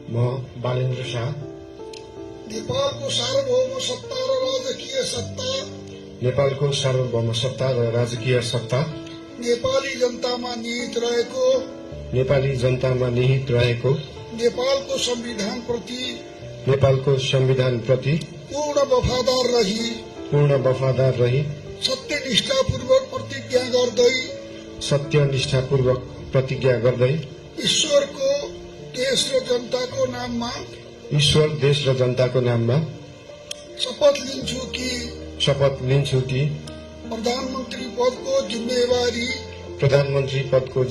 म बालेन्द्र शाह नेपालको सार्वभौम सत्ता र राजकीय सत्ता नेपालको सार्वभौम सत्ता र राजकीय सत्ता नेपाली जनतामा निहित रहेको नेपाली जनतामा निहित रहेको नेपालको संविधान प्रति पूर्ण वफादार रही सत्यनिष्ठापूर्वक प्रतिज्ञा गर्दै ईश्वर देश र जनताको नाममा शपथ लिन्छु कि प्रधानमन्त्री पदको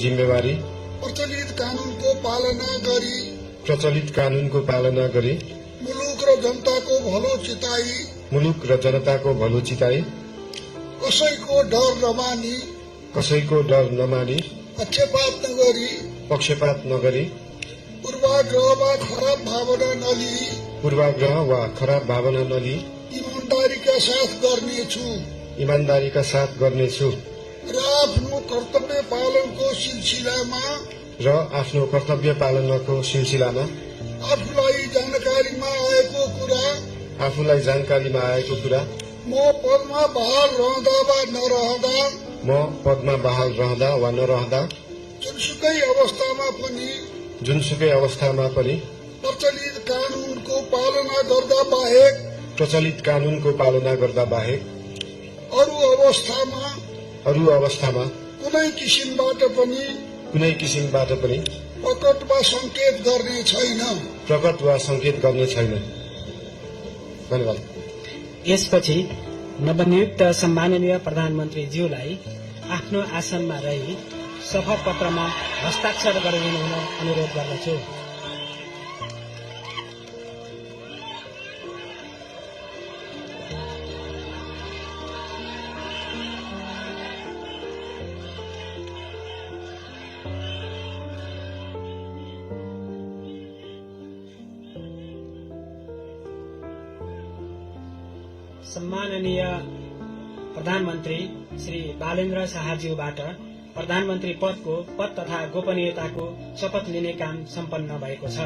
जिम्मेवारी प्रचलित कानूनको पालना गरी मुलुक र जनताको भलो चिताई कसैको डर नमानी पक्षपात नगरी पूर्वाग्रह वा खराब भावना नलिई ईमानदारीका साथ गर्नेछु र आफ्नो कर्तव्य पालनको सिलसिलामा आफूलाई जानकारीमा आएको कुरा म पदमा बहाल रहँदा वा नरहँदा जुनसुकै अवस्थामा पनि प्रचलित कानूनको पालना गर्दा बाहेक अरू अवस्थामा कुनै किसिमबाट पनि प्रकट वा संकेत गर्ने छैन। धन्यवाद। यसपछि नवनियुक्त सम्माननीय प्रधानमन्त्रीज्यूलाई आफ्नो आसनमा रही शपथ पत्रमा हस्ताक्षर गरिदिनु हुन अनुरोध गर्दछु। सम्माननीय प्रधानमन्त्री श्री बालेन्द्र शाहज्यूबाट प्रधानमन्त्री पदको पद तथा गोपनीयताको शपथ लिने काम सम्पन्न भएको छ।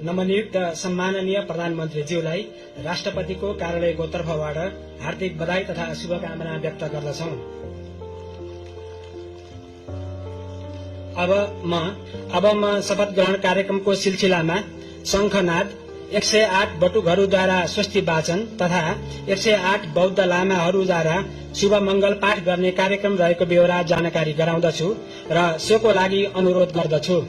नवनियुक्त सम्माननीय प्रधानमन्त्रीज्यूलाई राष्ट्रपतिको कार्यालयको तर्फबाट हार्दिक बधाई तथा शुभकामना व्यक्त गर्दछौं। अब म शपथ ग्रहण कार्यक्रमको सिलसिलामा शंखनाद 108 बटुकहरूद्वारा स्वस्ति वाचन तथा 108 बौद्ध लामाहरूद्वारा शुभ मंगल पाठ गर्ने कार्यक्रम रहेको बेहोरा जानकारी गराउँदछु र सोको लागि अनुरोध गर्दछु।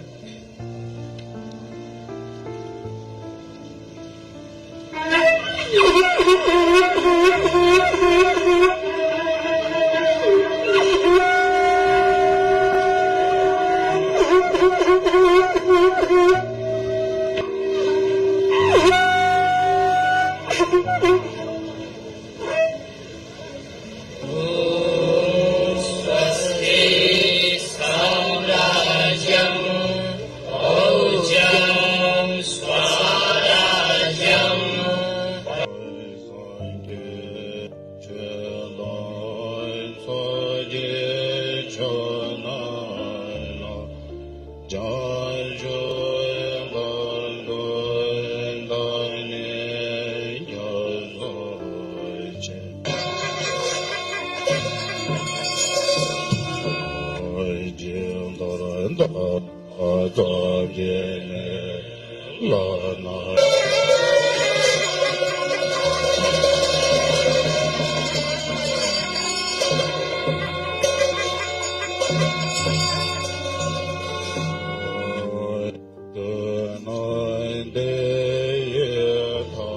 昨天了那。